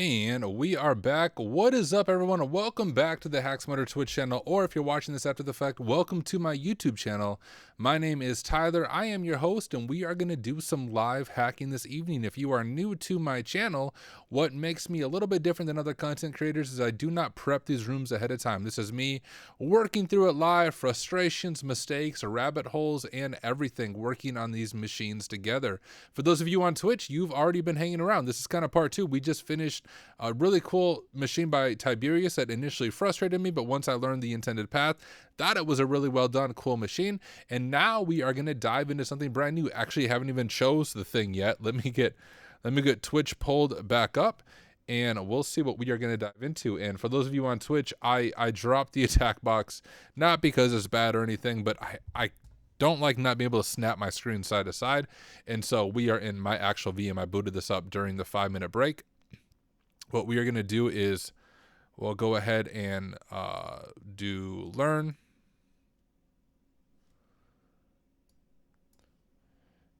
And we are back. What is up, everyone? Welcome back to the HackSmarter Twitch channel, or if you're watching this after the fact, welcome to my YouTube channel. My name is Tyler. I am your host, and we are going to do some live hacking this evening. If you are new to my channel, what makes me a little bit different than other content creators is I do not prep these rooms ahead of time. This is me working through it live, frustrations, mistakes, rabbit holes, and everything, working on these machines together. For those of you on Twitch, you've already been hanging around. This is kind of part two. We just finished a really cool machine by Tiberius that initially frustrated me, but once I learned the intended path, thought it was a really well done, cool machine. And now we are going to dive into something brand new. Actually, haven't even chose the thing yet. Let me get Twitch pulled back up, and we'll see what we are going to dive into. And for those of you on Twitch, I dropped the attack box, not because it's bad or anything, but I don't like not being able to snap my screen side to side. And so we are in my actual VM. I booted this up during the 5-minute break. What we are going to do is we'll go ahead and do learn.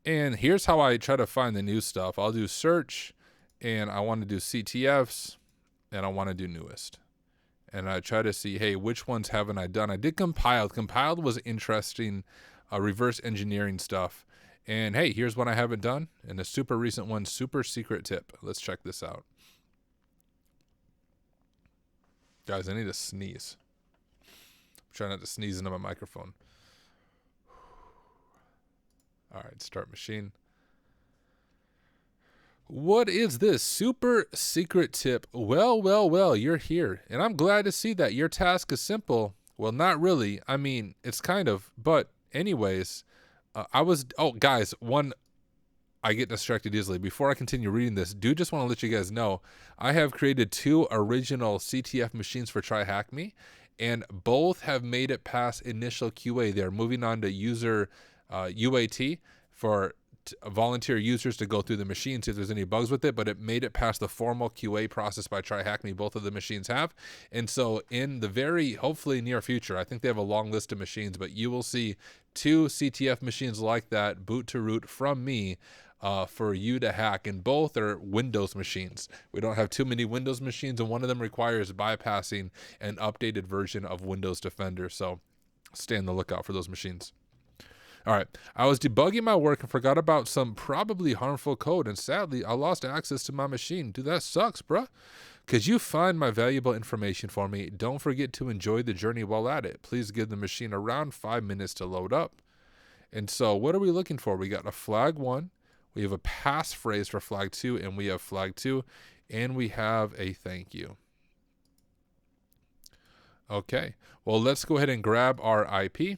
And here's how I try to find the new stuff. I'll do search, and I want to do CTFs, and I want to do newest. And I try to see, hey, which ones haven't I done? I did compiled. Compiled was interesting, reverse engineering stuff. And hey, here's one I haven't done. And a super recent one, super secret tip. Let's check this out. Guys, I need to sneeze. I'm trying not to sneeze into my microphone. All right, start machine. What is this? Super secret tip. Well, you're here. And I'm glad to see that. Your task is simple. Well, not really. I mean, it's kind of. But anyways, guys, I get distracted easily. Before I continue reading this, just want to let you guys know, I have created 2 original CTF machines for TryHackMe, and both have made it past initial QA. They're moving on to user UAT for volunteer users to go through the machine, see if there's any bugs with it, but it made it past the formal QA process by TryHackMe. Both of the machines have. And so in the very, hopefully near future, I think they have a long list of machines, but you will see 2 CTF machines like that, boot to root from me, for you to hack, and both are Windows machines. We don't have too many Windows machines, and one of them requires bypassing an updated version of Windows Defender, so stay on the lookout for those machines. All right, I was debugging my work and forgot about some probably harmful code, and sadly, I lost access to my machine. Dude, that sucks, bruh. Could you find my valuable information for me? Don't forget to enjoy the journey while at it. Please give the machine around 5 minutes to load up. And so what are we looking for? We got a flag 1. We have a passphrase for flag 2, and we have flag 2, and we have a thank you. Okay, well, let's go ahead and grab our IP.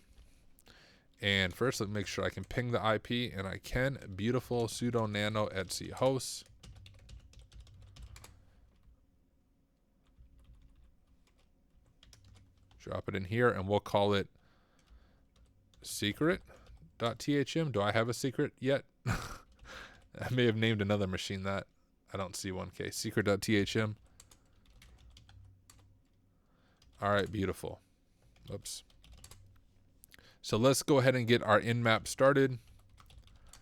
And first, let's make sure I can ping the IP, and I can. Beautiful sudo nano etc host. Drop it in here, and we'll call it secret.thm. Do I have a secret yet? I may have named another machine that. I don't see one. Okay, secret.thm. All right, beautiful. Oops. So let's go ahead and get our Nmap started.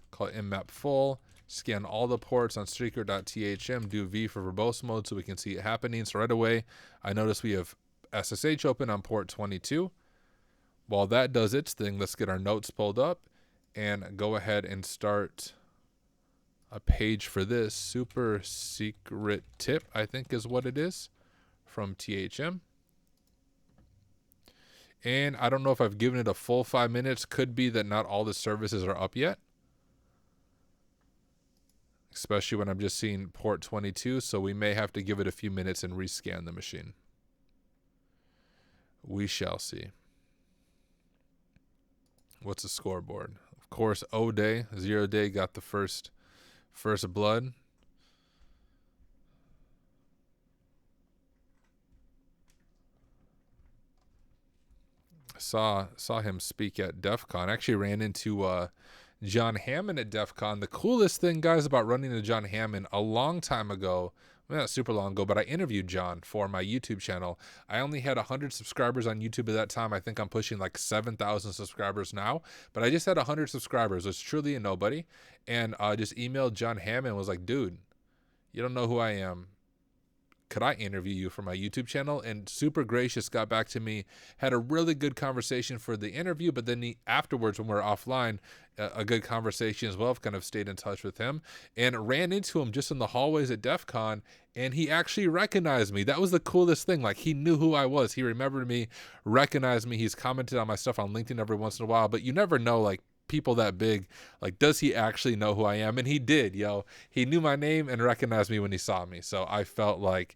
Call it Nmap full. Scan all the ports on secret.thm. Do V for verbose mode so we can see it happening. So right away, I notice we have SSH open on port 22. While that does its thing, let's get our notes pulled up and go ahead and start a page for this. Super secret tip, I think is what it is, from THM. And I don't know if I've given it a full 5 minutes. Could be that not all the services are up yet, especially when I'm just seeing port 22. So we may have to give it a few minutes and rescan the machine. We shall see. What's the scoreboard? Of course, O Day, 0 Day got the first blood. Saw him speak at DEF CON. Actually ran into John Hammond at DEF CON. The coolest thing, guys, about running into John Hammond, a long time ago, well, not super long ago, but I interviewed John for my YouTube channel. I only had 100 subscribers on YouTube at that time. I think I'm pushing like 7,000 subscribers now, but I just had 100 subscribers. It's truly a nobody. And I just emailed John Hammond and was like, dude, you don't know who I am. could I interview you for my YouTube channel? And super gracious, got back to me, had a really good conversation for the interview, but then afterwards when we were offline, a good conversation as well. I've kind of stayed in touch with him and ran into him just in the hallways at DEF CON, and he actually recognized me. That was the coolest thing. Like, he knew who I was. He remembered me, recognized me. He's commented on my stuff on LinkedIn every once in a while, but you never know, like, people that big, like, does he actually know who I am? And he did, yo. He knew my name and recognized me when he saw me. So I felt like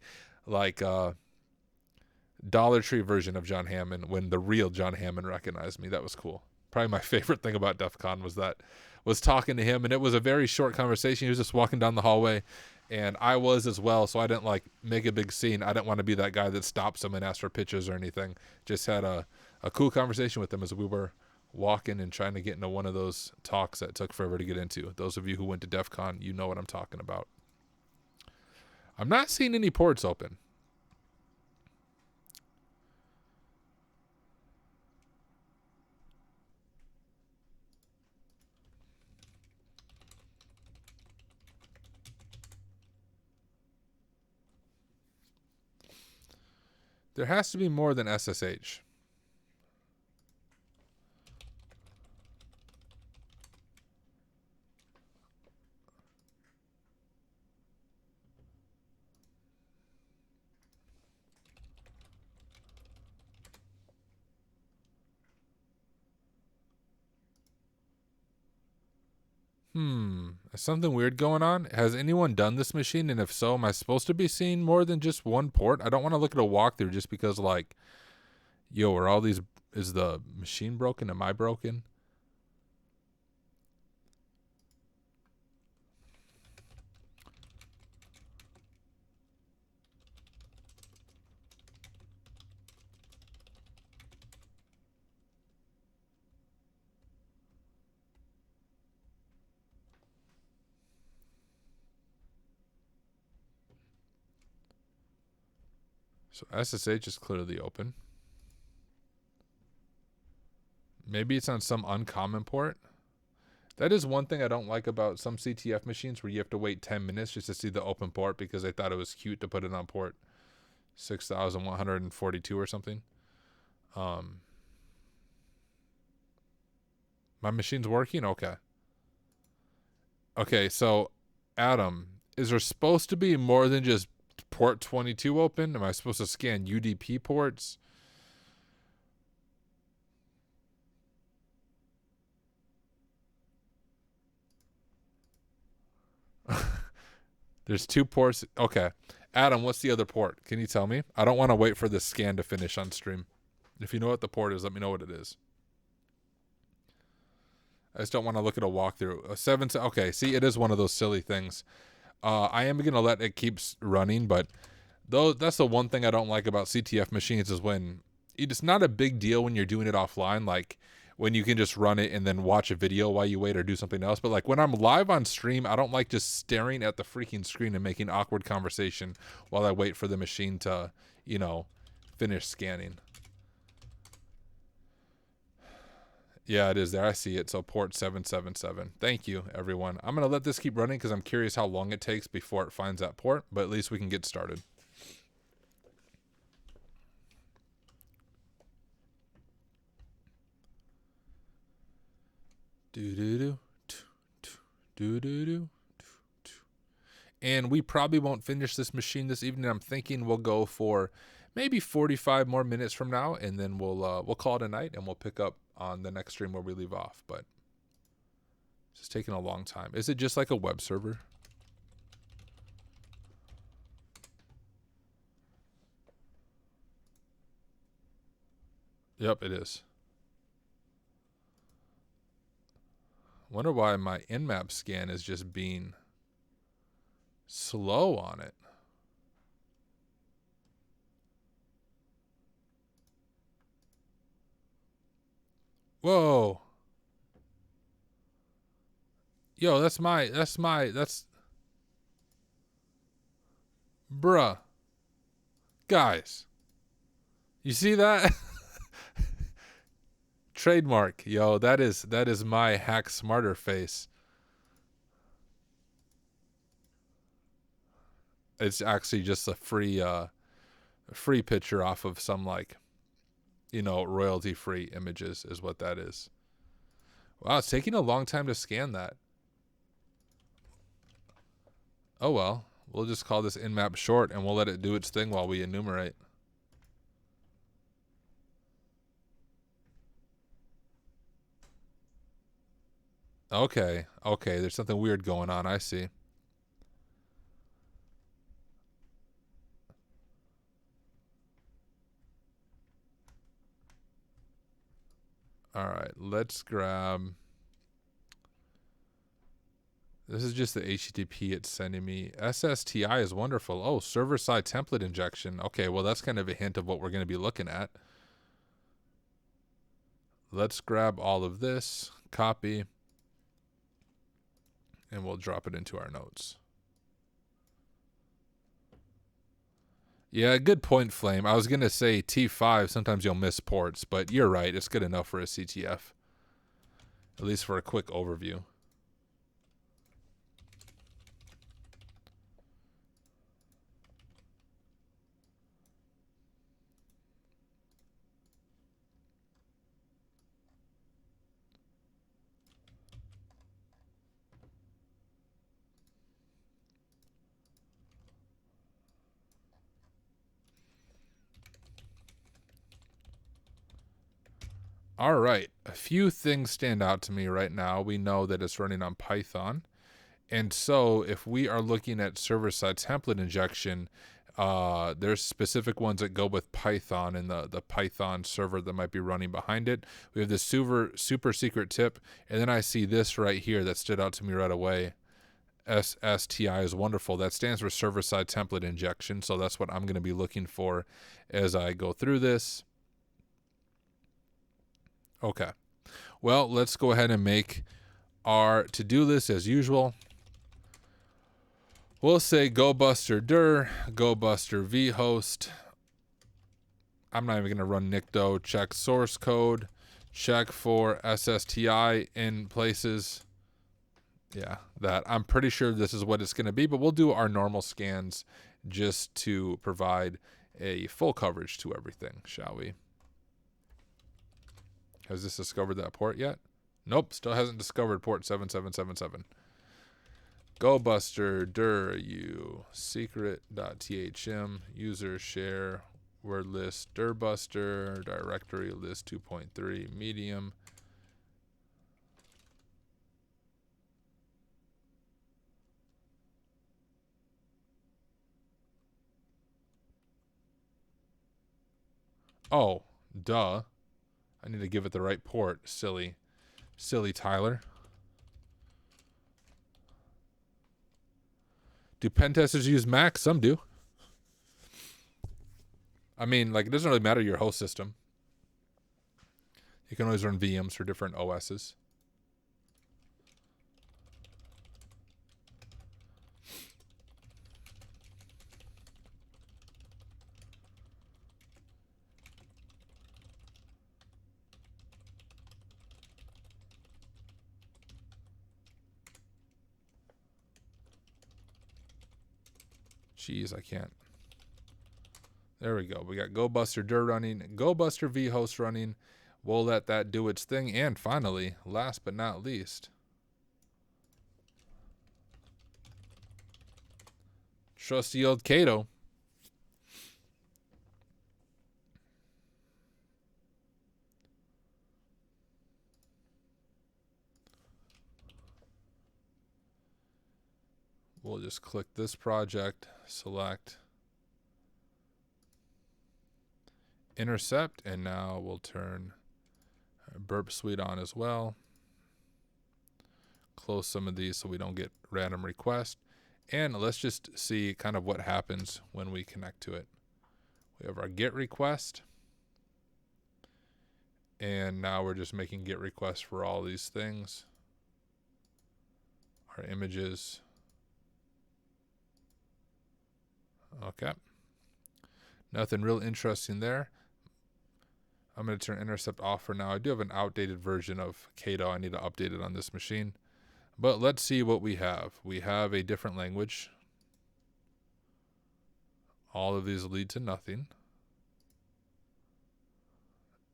Dollar Tree version of John Hammond when the real John Hammond recognized me. That was cool. Probably my favorite thing about DEF CON was talking to him, and it was a very short conversation. He was just walking down the hallway, and I was as well, so I didn't like make a big scene. I didn't want to be that guy that stops him and asks for pictures or anything. Just had a cool conversation with him as we were walking and trying to get into one of those talks that took forever to get into. Those of you who went to DEF CON, you know what I'm talking about. I'm not seeing any ports open. There has to be more than SSH. Is something weird going on? Has anyone done this machine? And if so, am I supposed to be seeing more than just one port? I don't want to look at a walkthrough just because, like, yo, are all these, is the machine broken? Am I broken? So SSH is clearly open. Maybe it's on some uncommon port. That is one thing I don't like about some CTF machines where you have to wait 10 minutes just to see the open port because they thought it was cute to put it on port 6142 or something. My machine's working? Okay. Okay, so Adam, is there supposed to be more than just port 22 open? Am I supposed to scan UDP ports? There's 2 ports. Okay. Adam, what's the other port? Can you tell me? I don't want to wait for this scan to finish on stream. If you know what the port is, let me know what it is. I just don't want to look at a walkthrough. A 7. Okay, see, it is one of those silly things. I am going to let it keep running, but though that's the one thing I don't like about CTF machines is when it's not a big deal when you're doing it offline, like when you can just run it and then watch a video while you wait or do something else. But like when I'm live on stream, I don't like just staring at the freaking screen and making awkward conversation while I wait for the machine to, you know, finish scanning. Yeah, it is there. I see it. So port 777. Thank you, everyone. I'm going to let this keep running because I'm curious how long it takes before it finds that port, but at least we can get started. And we probably won't finish this machine this evening. I'm thinking we'll go for maybe 45 more minutes from now, and then we'll call it a night, and we'll pick up on the next stream where we leave off. But it's just taking a long time. Is it just like a web server? Yep, it is. Wonder why my Nmap scan is just being slow on it. Whoa. Yo, that's bruh. Guys. You see that? Trademark. Yo, that is my hack smarter face. It's actually just a free picture off of some, like, you know, royalty free images is what that is. Wow, it's taking a long time to scan that. Oh well, we'll just call this Nmap short and we'll let it do its thing while we enumerate. Okay, there's something weird going on, I see. All right, let's grab. This is just the HTTP it's sending me. SSTI is wonderful. Oh, server-side template injection. Okay, well, that's kind of a hint of what we're going to be looking at. Let's grab all of this, copy, and we'll drop it into our notes. Yeah, good point, Flame. I was going to say T5, sometimes you'll miss ports, but you're right. It's good enough for a CTF, at least for a quick overview. All right, a few things stand out to me right now. We know that it's running on Python. And so if we are looking at server-side template injection, there's specific ones that go with Python and the Python server that might be running behind it. We have this super secret tip, and then I see this right here that stood out to me right away. SSTI is wonderful. That stands for server-side template injection, so that's what I'm going to be looking for as I go through this. Okay. Well, let's go ahead and make our to-do list as usual. We'll say Gobuster dir, Gobuster vhost. I'm not even going to run Nicto. Check source code. Check for SSTI in places. Yeah, that. I'm pretty sure this is what it's going to be, but we'll do our normal scans just to provide a full coverage to everything, shall we? Has this discovered that port yet? Nope, still hasn't discovered port 7777. Gobuster dir u secret.thm user share word list dirbuster directory list 2.3 medium. Oh, duh. I need to give it the right port. Silly Tyler. Do pen testers use Mac? Some do. I mean, like, it doesn't really matter your host system. You can always run VMs for different OSs. Jeez, I can't. There we go. We got Gobuster dir running, Gobuster vhost running. We'll let that do its thing. And finally, last but not least, trusty old Caido. We'll just click this project, select intercept, and now we'll turn Burp Suite on as well. Close some of these so we don't get random requests. And let's just see kind of what happens when we connect to it. We have our GET request. And now we're just making GET requests for all these things. Our images. Okay. Nothing real interesting there. I'm going to turn intercept off for now. I do have an outdated version of Caido. I need to update it on this machine. But let's see what we have. We have a different language. All of these lead to nothing.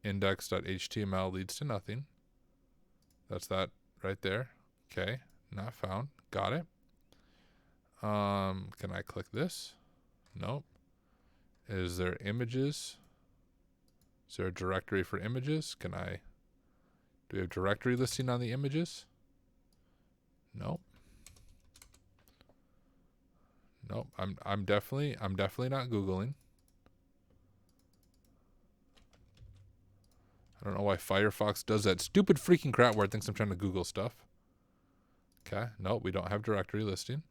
Index.html leads to nothing. That's that right there. Okay, not found. Got it. Can I click this? Nope. Is there images? Is there a directory for images? Do we have directory listing on the images? Nope. Nope. I'm definitely not Googling. I don't know why Firefox does that stupid freaking crap where it thinks I'm trying to Google stuff. Okay. Nope, we don't have directory listing.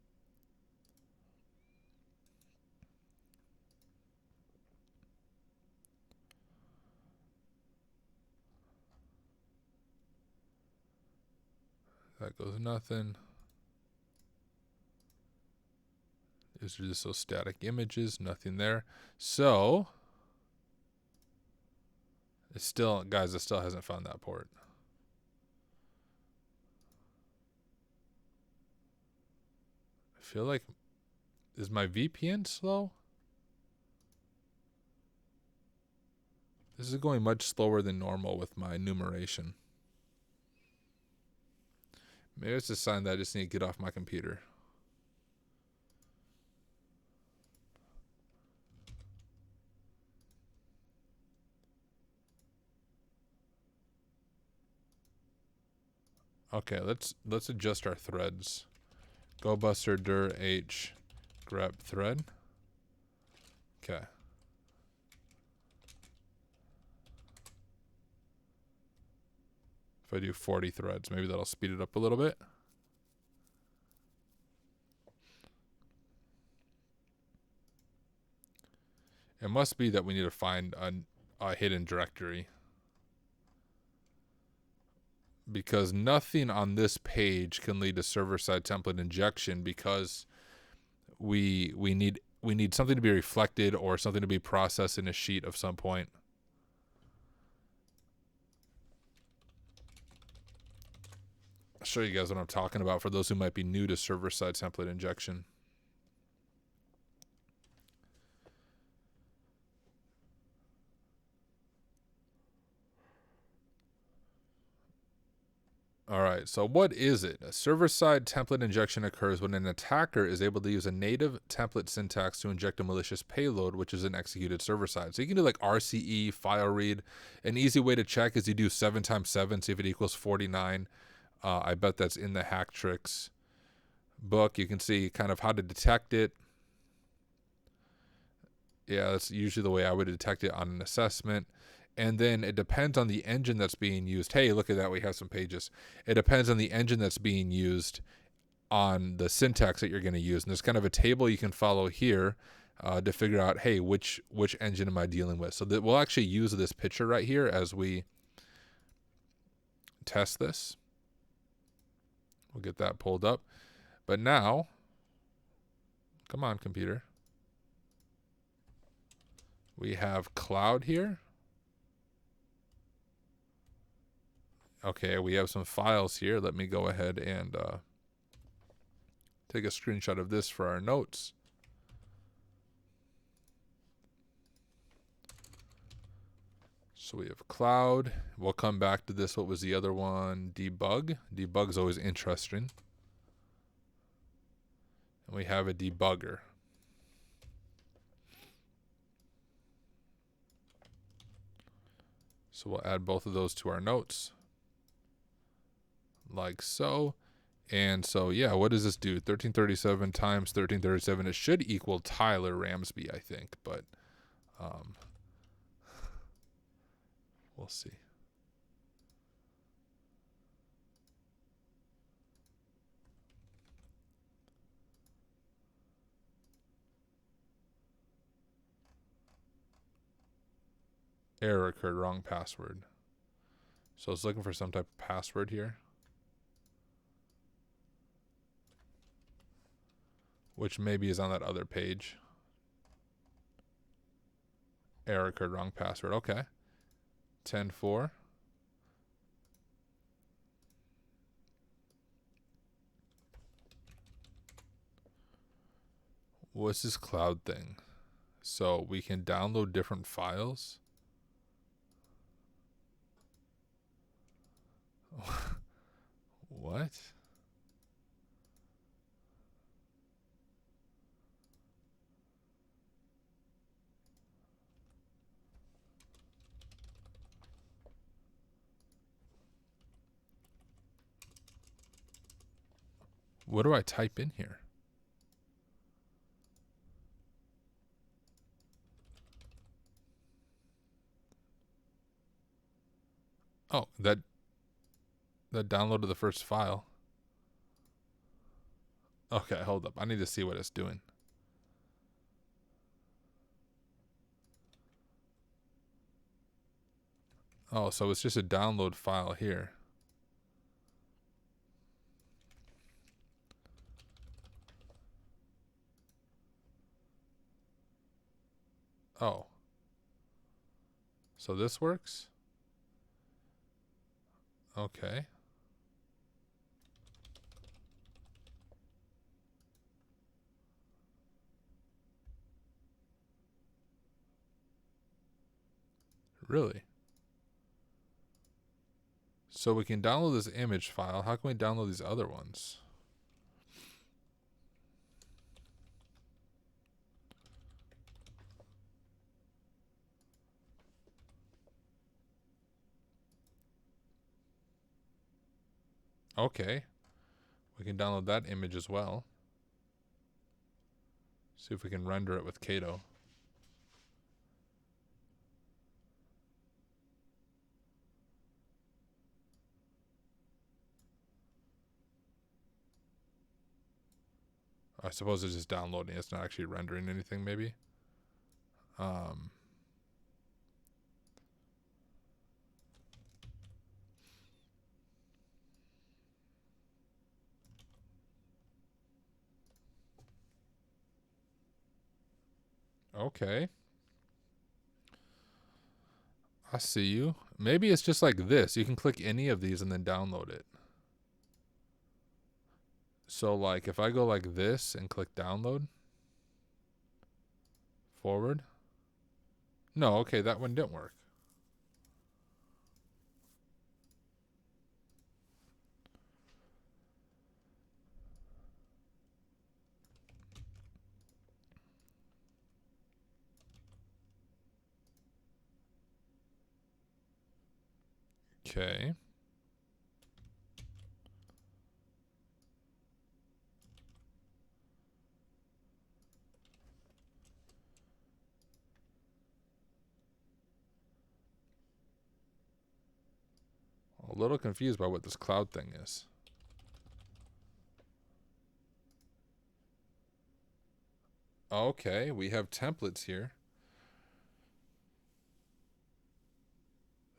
That goes nothing. These are just those static images, nothing there. So, it still, guys, it still hasn't found that port. I feel like, is my VPN slow? This is going much slower than normal with my enumeration. Maybe it's a sign that I just need to get off my computer. Okay, let's adjust our threads. Gobuster dir h grep thread. Okay. If I do 40 threads, maybe that'll speed it up a little bit. It must be that we need to find a hidden directory. Because nothing on this page can lead to server-side template injection because we need something to be reflected or something to be processed in a sheet of some point. I'll show you guys what I'm talking about for those who might be new to server-side template injection. All right, so what is it? A server-side template injection occurs when an attacker is able to use a native template syntax to inject a malicious payload, which is an executed server-side. So you can do like RCE, file read. An easy way to check is you do 7 times 7, see if it equals 49. I bet that's in the Hack Tricks book. You can see kind of how to detect it. Yeah, that's usually the way I would detect it on an assessment. And then it depends on the engine that's being used. Hey, look at that. We have some pages. It depends on the engine that's being used on the syntax that you're going to use. And there's kind of a table you can follow here to figure out, hey, which engine am I dealing with? So that we'll actually use this picture right here as we test this. We'll get that pulled up. But now, come on, computer. We have cloud here. Okay, we have some files here. Let me go ahead and take a screenshot of this for our notes. So we have cloud. We'll come back to this. What was the other one? Debug. Debug's always interesting. And we have a debugger. So we'll add both of those to our notes. Like so. And so, yeah, what does this do? 1337 times 1337. It should equal Tyler Ramsbey, I think, but we'll see. Error occurred, wrong password. So it's looking for some type of password here, which maybe is on that other page. Error occurred, wrong password. Okay. 10.4. What's this cloud thing? So we can download different files. What? What do I type in here? Oh, that downloaded the first file. Okay, hold up. I need to see what it's doing. Oh, so it's just a download file here. Oh. So this works? Okay. Really? So we can download this image file. How can we download these other ones? Okay. We can download that image as well. See if we can render it with Caido. I suppose it's just downloading. It's not actually rendering anything, maybe. Okay. I see you. Maybe it's just like this. You can click any of these and then download it. So like if I go like this and click download, forward. No, okay, that one didn't work. Okay. A little confused by what this cloud thing is. Okay, we have templates here.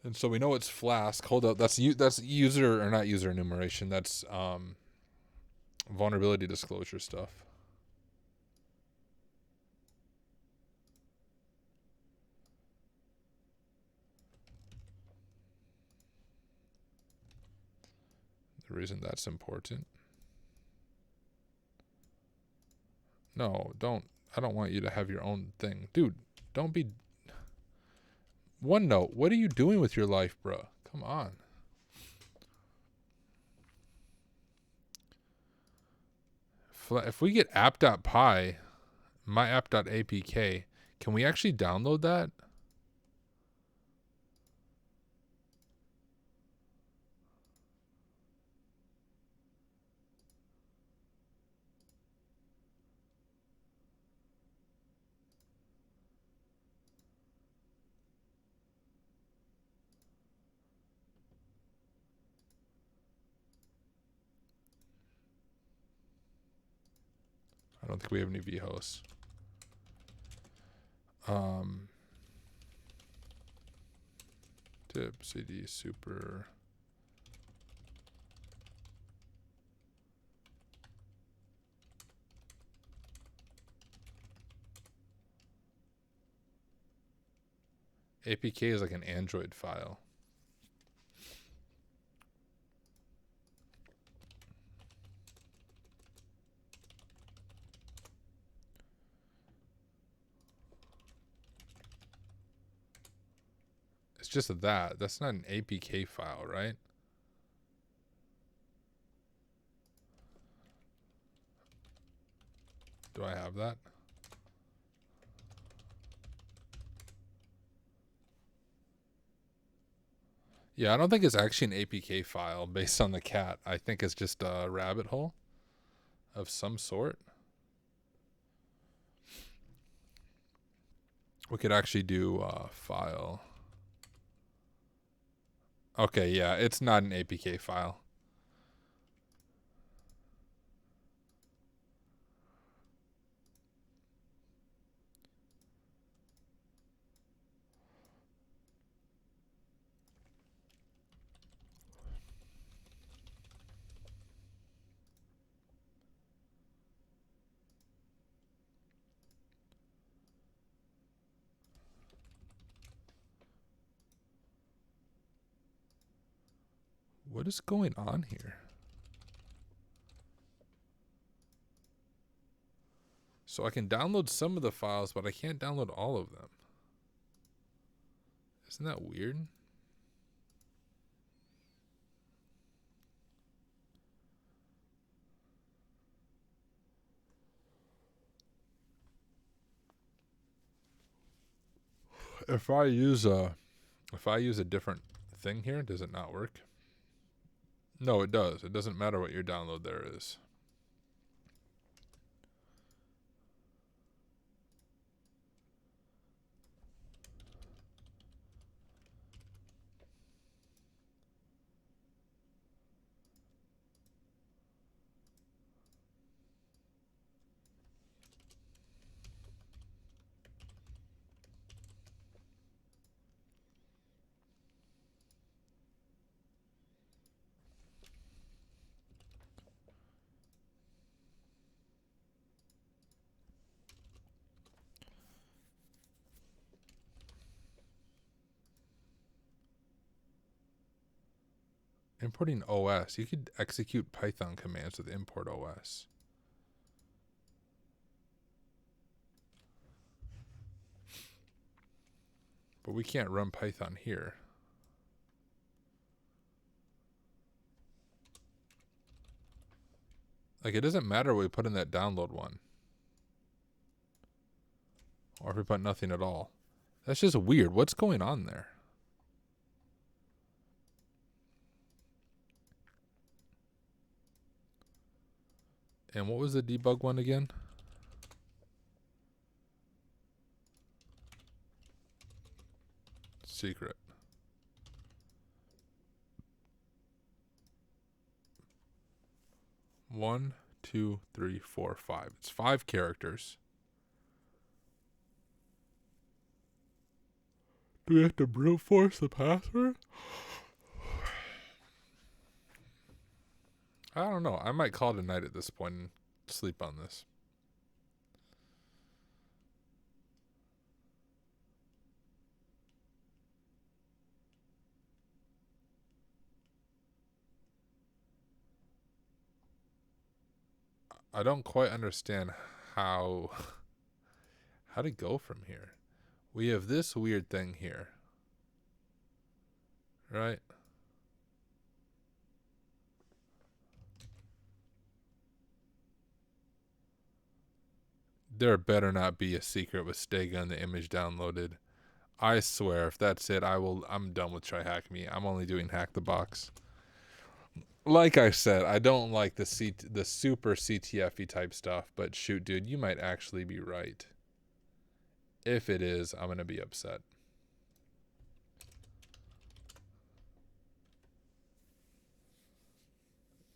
And so we know it's Flask. Hold up, that's user or not user enumeration. That's vulnerability disclosure stuff. The reason that's important. No, don't. I don't want you to have your own thing. Dude, don't be... OneNote, what are you doing with your life, bro? Come on. If we get app.py, myapp.apk, can we actually download that? I don't think we have any vhosts. Tip cd super. APK is like an Android file. just that. That's not an APK file, right? Do I have that? Yeah, I don't think it's actually an APK file based on the cat. I think it's just a rabbit hole of some sort. We could actually do file. Okay, yeah, it's not an APK file. What is going on here? So I can download some of the files, but I can't download all of them. Isn't that weird? If I use a different thing here, does it not work? No, it does. It doesn't matter what your download there is. Importing OS. You could execute Python commands with import OS. But we can't run Python here. Like, it doesn't matter what we put in that download one. Or if we put nothing at all. That's just weird. What's going on there? And what was the debug one again? Secret. One, two, three, four, five. It's 5 characters. Do we have to brute force the password? I don't know. I might call it a night at this point and sleep on this. I don't quite understand how to go from here. We have this weird thing here. Right? There better not be a secret with Stega in the image downloaded. I swear, if that's it, I'm done with TryHackMe. I'm only doing Hack the Box. Like I said, I don't like the super CTF-y type stuff, but shoot, dude, you might actually be right. If it is, I'm going to be upset.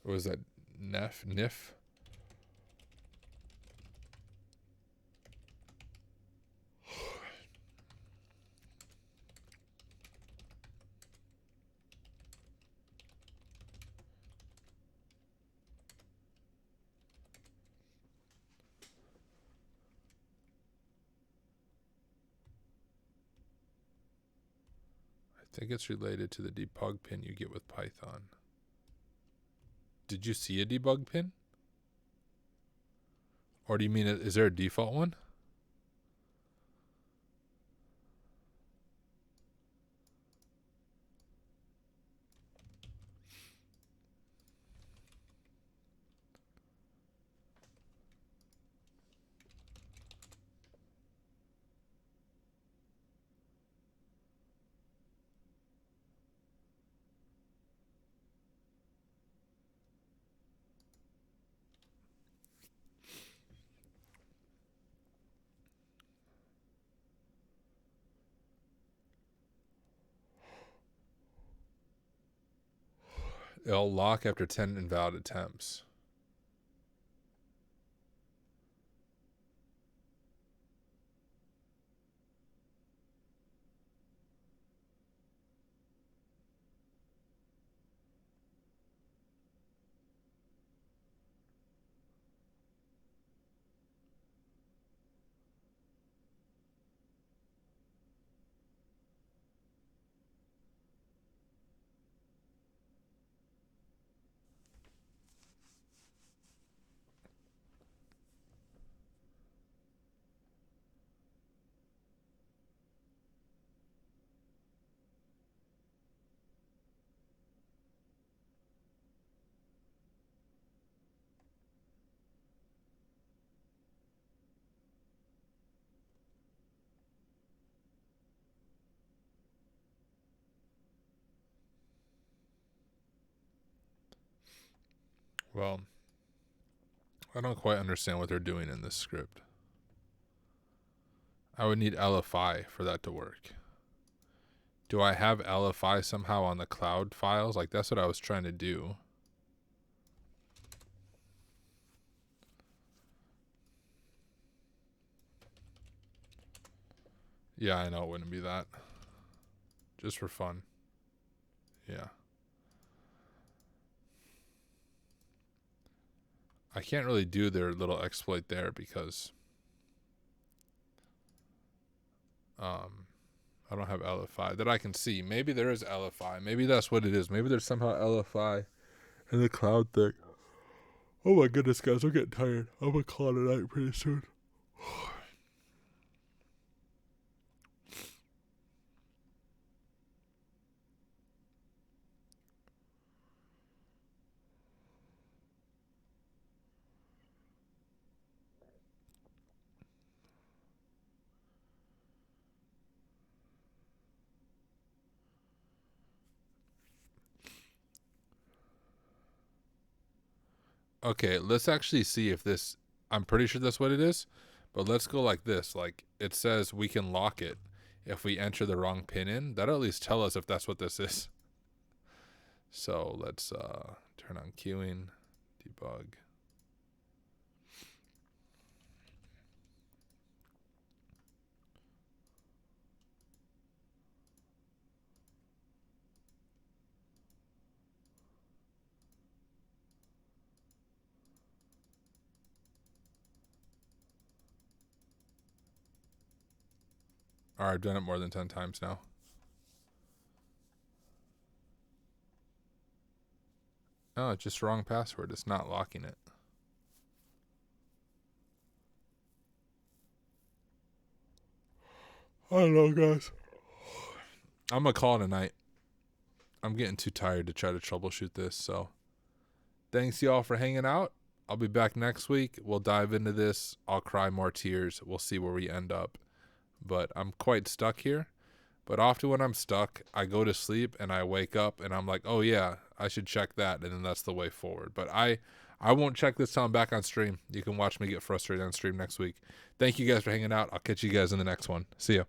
What was that? NIF? I think it's related to the debug pin you get with Python. Did you see a debug pin? Or do you mean, is there a default one? It'll lock after 10 invalid attempts. Well, I don't quite understand what they're doing in this script. I would need LFI for that to work. Do I have LFI somehow on the cloud files? Like, that's what I was trying to do. Yeah, I know it wouldn't be that. Just for fun. Yeah. I can't really do their little exploit there because I don't have LFI that I can see. Maybe there is LFI. Maybe that's what it is. Maybe there's somehow LFI in the cloud thing. Oh my goodness, guys, I'm getting tired. I'm gonna call it a night pretty soon. Okay, let's actually see if this, I'm pretty sure that's what it is, but let's go like this. Like, it says we can lock it if we enter the wrong pin in. That'll at least tell us if that's what this is. So let's turn on queuing, debug. All right, I've done it more than 10 times now. Oh, it's just wrong password. It's not locking it. I don't know, guys. I'm going to call it a night. I'm getting too tired to try to troubleshoot this. So thanks, y'all, for hanging out. I'll be back next week. We'll dive into this. I'll cry more tears. We'll see where we end up. But I'm quite stuck here. But often when I'm stuck, I go to sleep and I wake up and I'm like, oh yeah, I should check that. And then that's the way forward. But I won't check this till I'm back on stream. You can watch me get frustrated on stream next week. Thank you guys for hanging out. I'll catch you guys in the next one. See ya.